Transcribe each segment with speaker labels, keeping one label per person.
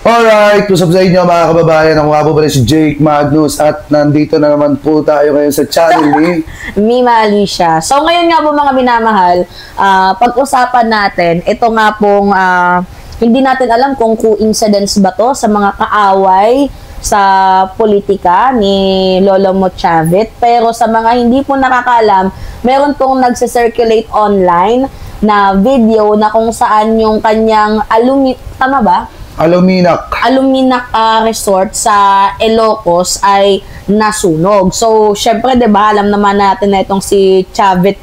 Speaker 1: Alright, usap sa inyo mga kababayan. Ako nga po pala si Jake Magnus at nandito na naman po tayo ngayon sa channel ni
Speaker 2: Mima Alicia. So ngayon nga po mga minamahal, pag-usapan natin, ito nga pong hindi natin alam kung coincidence ba to sa mga kaaway sa politika ni Lolo Mo Chavit. Pero sa mga hindi po nakakaalam, meron pong nagse-circulate online na video na kung saan yung kanyang tama ba?
Speaker 1: Aluminac
Speaker 2: Resort sa Ilocos ay nasunog. So, syempre, 'di ba, alam naman natin na itong si Chavit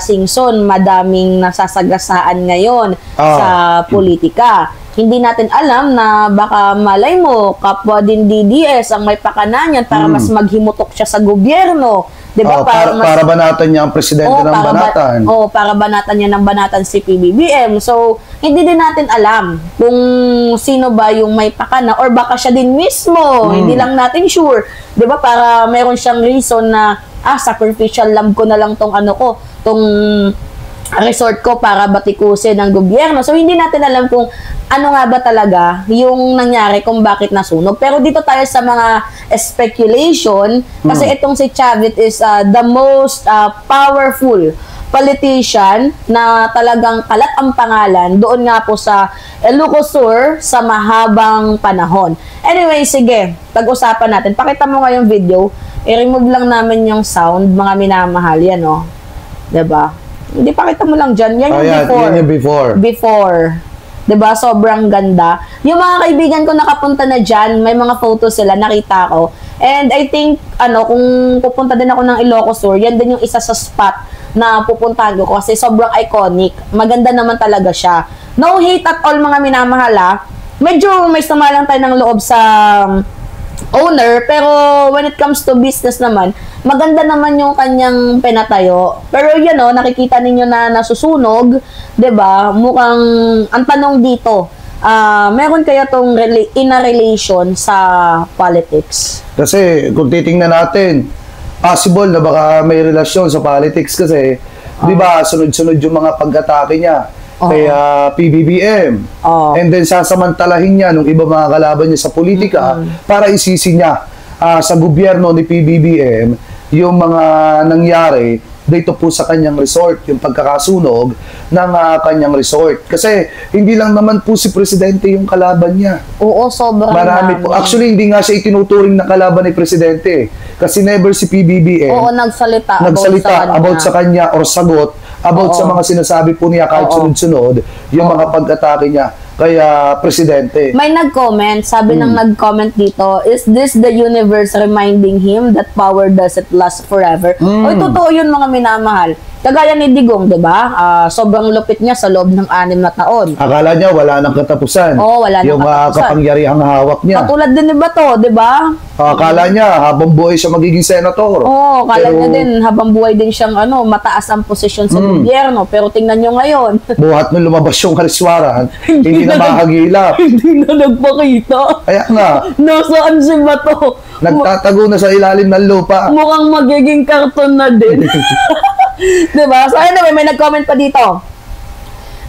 Speaker 2: Singson, madaming nasasagasaan ngayon sa politika. Hindi natin alam na baka malay mo, kapwa din DDS ang may pakana niyan para mas maghimutok siya sa gobyerno. Diba?
Speaker 1: Para banatan niya ang presidente ng banatan.
Speaker 2: Para banatan niya ng banatan si PBBM. So, hindi din natin alam kung sino ba yung may pakana or baka siya din mismo. Hindi lang natin sure. Diba? Para meron siyang reason na, sacrificial lamb ko na lang tong resort ko para batikusin ng gobyerno. So, hindi natin alam kung ano nga ba talaga yung nangyari kung bakit nasunog. Pero dito tayo sa mga speculation kasi itong si Chavit is the most powerful politician na talagang kalat ang pangalan doon nga po sa Ilocos Sur sa mahabang panahon. Anyway, sige, pag-usapan natin. Pakita mo nga yung video. I-remove lang namin yung sound, mga minamahal. Yan, o. Diba? Hindi, pakita mo lang dyan. Yan yung before.
Speaker 1: Yan yung before.
Speaker 2: Before. Diba? Sobrang ganda. Yung mga kaibigan ko nakapunta na dyan, may mga photos sila, nakita ko. And I think, kung pupunta din ako ng Ilocos Sur, yan din yung isa sa spot na pupuntahan ko kasi sobrang iconic. Maganda naman talaga siya. No hate at all, mga minamahal. Medyo may sama lang tayo ng loob sa owner, pero when it comes to business naman, maganda naman yung kanyang pinatayo. Pero yan nakikita ninyo na nasusunog, 'di ba? Mukhang ang tanong dito, meron kaya tong in a relation sa politics? Kasi
Speaker 1: kung titingnan natin, possible na baka may relasyon sa politics kasi 'di ba, sunod-sunod yung mga pag-atake niya kay PBBM. And then sasamantalahin niya nung iba mga kalaban niya sa politika para isisi niya sa gobyerno ni PBBM yung mga nangyari dito po sa kanyang resort, yung pagkakasunog ng kanyang resort. Kasi hindi lang naman po si presidente yung kalaban niya.
Speaker 2: Oo, sobrang
Speaker 1: marami po. Actually, hindi nga siya itinuturing na kalaban ni presidente. Kasi never si PBBM
Speaker 2: nagsalita
Speaker 1: about sa kanya or sagot about sa mga sinasabi po niya kahit sunod-sunod yung mga pag-atake niya kaya presidente.
Speaker 2: May nag-comment, sabi ng nag-comment dito, is this the universe reminding him that power doesn't last forever? Oy, totoo yun, mga minamahal. Kagaya ni Digong, di ba? Sobrang lupit niya sa loob ng 6 na taon.
Speaker 1: Akala niya wala nang katapusan.
Speaker 2: Wala nang
Speaker 1: yung
Speaker 2: katapusan.
Speaker 1: kapangyarihang hawak niya.
Speaker 2: Katulad din ni Bato, di ba?
Speaker 1: Akala niya habang buhay siya magiging senator.
Speaker 2: Akala niya din habang buhay din siyang mataas ang posisyon sa gobyerno. Pero tingnan nyo ngayon.
Speaker 1: Buhat nung lumabas yung kariswaran, hindi na makagilap.
Speaker 2: Hindi na nagpakita.
Speaker 1: Kaya nga.
Speaker 2: Nasaan si Bato?
Speaker 1: Nagtatago na sa ilalim ng lupa.
Speaker 2: Mukhang magiging karton na din. Diba? So anyway, may nag-comment pa dito.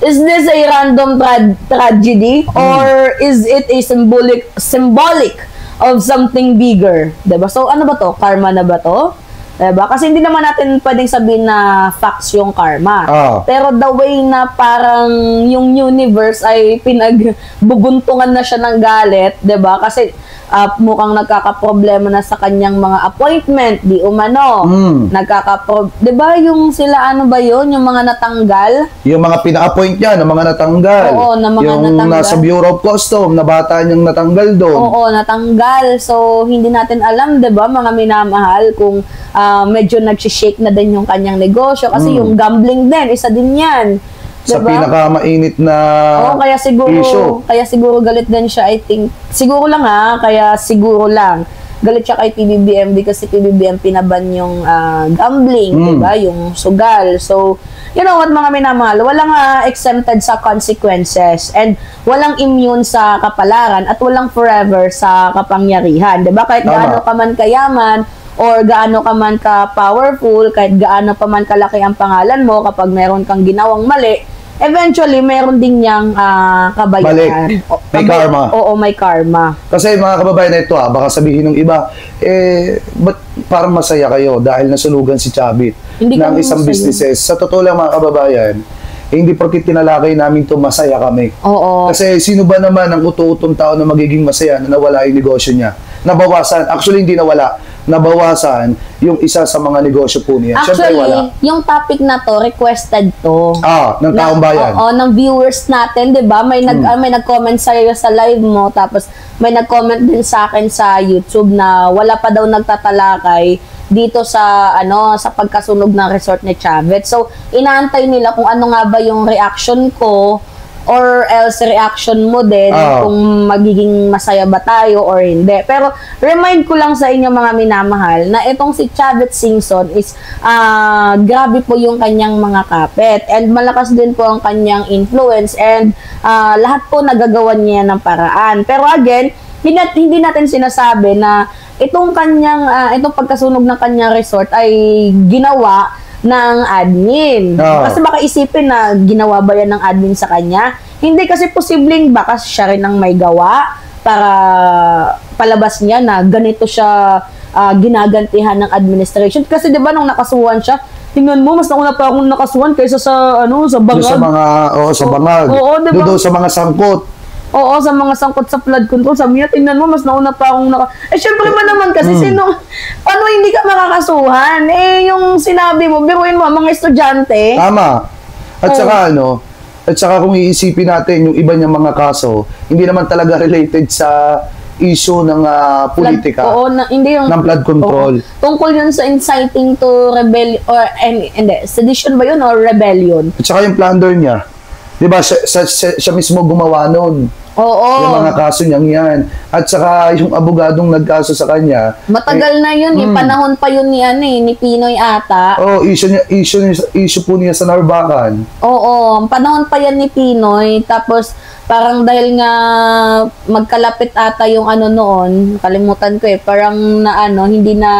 Speaker 2: Is this a random tragedy or is it a symbolic of something bigger? Diba? So ano ba to? Karma na ba to? Diba? Kasi hindi naman natin pwedeng sabihin na facts yung karma. Pero the way na parang yung universe ay pinagbubuntungan na siya ng galit, diba? Kasi mukhang nagkakaproblema na sa kanyang mga appointment, di umano. Diba yung sila, ba yun? Yung mga natanggal?
Speaker 1: Yung mga pina-appoint niya, na mga natanggal.
Speaker 2: Na mga
Speaker 1: yung
Speaker 2: natanggal.
Speaker 1: Nasa Bureau of Custom, na bata niyang natanggal doon.
Speaker 2: Natanggal. So, hindi natin alam, diba, mga minamahal, kung medyo nag-shake na din yung kanyang negosyo. Kasi yung gambling din, isa din yan.
Speaker 1: Sa pinaka-mainit na issue.
Speaker 2: Kaya siguro galit din siya, I think. Siguro lang kaya siguro lang. Galit siya kay PBBM kasi PBBM pinaban yung gambling, diba? Yung sugal. So, you know what, mga minamahal, walang exempted sa consequences and walang immune sa kapalaran at walang forever sa kapangyarihan. Diba? Kahit gaano ka man kayaman or gaano ka man ka-powerful, kahit gaano pa man kalaki ang pangalan mo, kapag meron kang ginawang mali, eventually, meron din niyang kabayaran.
Speaker 1: Balik. May karma.
Speaker 2: Oo, may karma.
Speaker 1: Kasi mga kababayan na ito, baka sabihin ng iba, ba't parang masaya kayo dahil nasunugan si Chavit ng isang businesses? Sa totoo lang mga kababayan, hindi porkit tinalakay namin to masaya kami.
Speaker 2: Oo.
Speaker 1: Kasi sino ba naman ang uto-utong tao na magiging masaya na nawala yung negosyo niya? Nabawasan. Actually, hindi nawala. Nabawasan yung isa sa mga negosyo po niya.
Speaker 2: Actually,
Speaker 1: siyempre wala.
Speaker 2: Yung topic na to, requested to.
Speaker 1: Ng taong bayan.
Speaker 2: Oo, ng viewers natin, 'di ba? May may nag-comment sa iyo sa live mo, tapos may nag-comment din sa akin sa YouTube na wala pa daw nagtatalakay dito sa sa pagkasunog ng resort ni Chavit. So, inaantay nila kung ano nga ba yung reaction ko or else reaction mo din kung magiging masaya ba tayo or hindi. Pero remind ko lang sa inyo mga minamahal na itong si Chavit Singson is grabe po yung kanyang mga kapit and malakas din po ang kanyang influence and lahat po nagagawa niya ng paraan. Pero again, hindi natin sinasabi na itong pagkasunog ng kanyang resort ay ginawa ng admin. Kasi baka isipin na ginawa ba yan ng admin sa kanya? Hindi, kasi posibleng baka siya rin ang may gawa para palabas niya na ganito siya ginagantihan ng administration. Kasi 'di ba nung nakasuhan siya, tingnan mo, mas nauna pa akong nakasuhan kaysa sa sa bangag.
Speaker 1: Sa bangag.
Speaker 2: Oo, diba?
Speaker 1: Doon sa mga sangkot.
Speaker 2: Oo, sa mga sangkot sa flood control. Sabi niya, tingnan mo, mas nauna pa akong syempre ba naman kasi paano hindi ka makakasuhan? Yung sinabi mo, biruin mo, mga estudyante.
Speaker 1: Tama. At saka kung iisipin natin yung iba niyang mga kaso, hindi naman talaga related sa issue ng politika.
Speaker 2: Hindi yung
Speaker 1: ng flood control.
Speaker 2: Tungkol yun sa inciting to rebellion or sedition ba yun or rebellion?
Speaker 1: At saka yung plunder niya. 'Di ba siya mismo gumawa noon.
Speaker 2: Oo.
Speaker 1: Yung mga kaso niyang yan. At saka yung abogadong nagkaso sa kanya.
Speaker 2: Matagal na yun. Panahon pa yun ni Pinoy ata.
Speaker 1: Issue po niya sa Narbacan.
Speaker 2: Oo. Panahon pa yan ni Pinoy. Tapos parang dahil nga magkalapit ata yung noon, kalimutan ko parang hindi na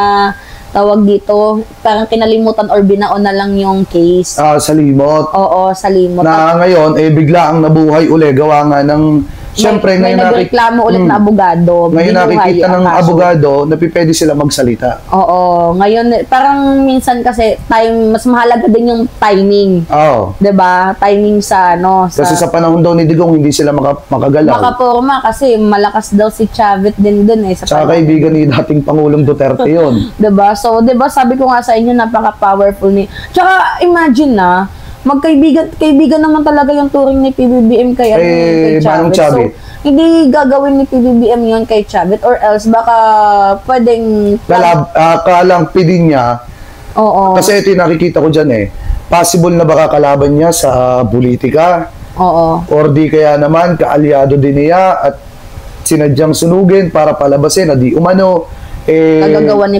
Speaker 2: tawag dito, parang kinalimutan or binaon na lang yung case.
Speaker 1: Sa limot.
Speaker 2: Oo, sa limot.
Speaker 1: Na ngayon, bigla ang nabuhay uli, gawa nga ng, siyempre,
Speaker 2: may nagreklamo ulit na abogado.
Speaker 1: Ngayon nakikita ng abogado na pwede sila magsalita.
Speaker 2: Oo, ngayon, parang minsan kasi, mas mahalaga din yung timing.
Speaker 1: Oo.
Speaker 2: 'Di ba? Timing sa
Speaker 1: Kasi sa panahon daw ni Digong, hindi sila makagalaw.
Speaker 2: Makaporma kasi malakas daw si Chavit din dun
Speaker 1: sa kaibigan ni dating Pangulong Duterte yun.
Speaker 2: 'Di ba? So, 'di ba sabi ko nga sa inyo, napaka-powerful ni. Tsaka imagine magkaibigan naman talaga yung turing ni PBBM kay Chavit. So, hindi gagawin ni PBBM yun kay Chavit or else baka pwedeng
Speaker 1: kalampi din niya.
Speaker 2: Oo.
Speaker 1: Kasi ito yung nakikita ko dyan possible na baka kalaban niya sa politika.
Speaker 2: Oo.
Speaker 1: Or di kaya naman kaalyado din niya at sinadyang sunugin para palabasin na di umano
Speaker 2: kagagawa ni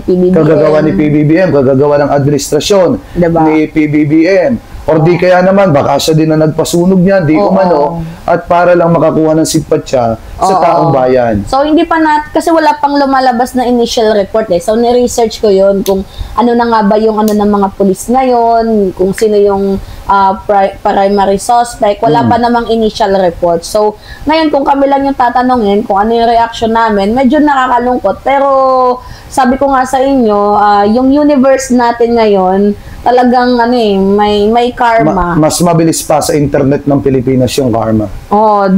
Speaker 2: PBBM,
Speaker 1: kagagawa ng administrasyon ni PBBM. Or di kaya naman, baka siya din na nagpasunog niya, di umano, at para lang makakuha ng simpatsya sa taong bayan.
Speaker 2: So, hindi pa kasi wala pang lumalabas na initial report So, ni-research ko yun kung ano na nga ba yung ng mga pulis ngayon, kung sino yung primary suspect. Wala pa namang initial report. So, ngayon, kung kami lang yung tatanungin kung ano yung reaction namin, medyo nakakalungkot. Pero, sabi ko nga sa inyo, yung universe natin ngayon, talagang may karma.
Speaker 1: Mas mabilis pa sa internet ng Pilipinas yung karma.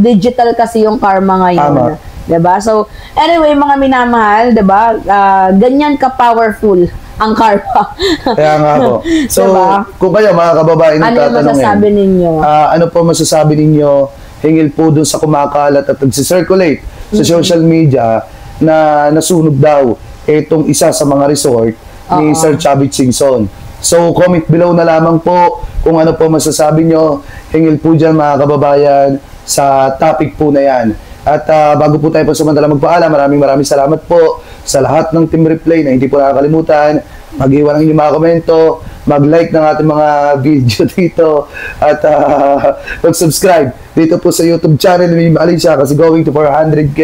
Speaker 2: Digital kasi yung karma ngayon.
Speaker 1: Tama.
Speaker 2: 'Di ba? So, anyway, mga minamahal, 'di ba? Ganyan ka-powerful ang karma.
Speaker 1: Kaya nga po. So, kung kayo mga kababayan ang tatanungin,
Speaker 2: masasabi ninyo?
Speaker 1: Ano po masasabi ninyo hingil po dun sa kumakalat at nag-circulate sa social media na nasunog daw itong isa sa mga resort ni Sir Chavit Singson. So, comment below na lamang po kung ano po masasabi nyo. Hingil po dyan mga kababayan sa topic po na yan. At bago po tayo pasamantala magpaalam, maraming salamat po sa lahat ng Team Replay na hindi po nakakalimutan. Mag-iwan ng inyong mga komento, mag-like ng ating mga video dito at mag-subscribe dito po sa YouTube channel ni Mima Alicia kasi going to 400k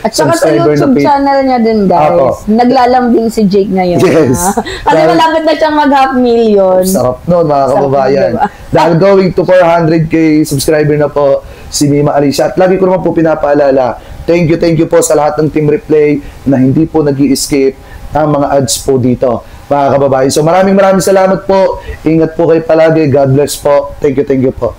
Speaker 2: At saka sa
Speaker 1: subscriber
Speaker 2: YouTube
Speaker 1: page.
Speaker 2: channel niya din, guys.
Speaker 1: Apo.
Speaker 2: Naglalambing si Jake ngayon.
Speaker 1: Yes.
Speaker 2: Kasi malapit na siyang mag 500,000.
Speaker 1: Sarap nun, mga
Speaker 2: Sarap,
Speaker 1: kababayan.
Speaker 2: diba?
Speaker 1: Dahil going to 400k subscriber na po si Mima Alicia. At lagi ko naman po pinapaalala, thank you po sa lahat ng Team Replay na hindi po nag-i-escape ang mga ads po dito, mga kababayan. So maraming salamat po. Ingat po kayo palagi. God bless po. Thank you po.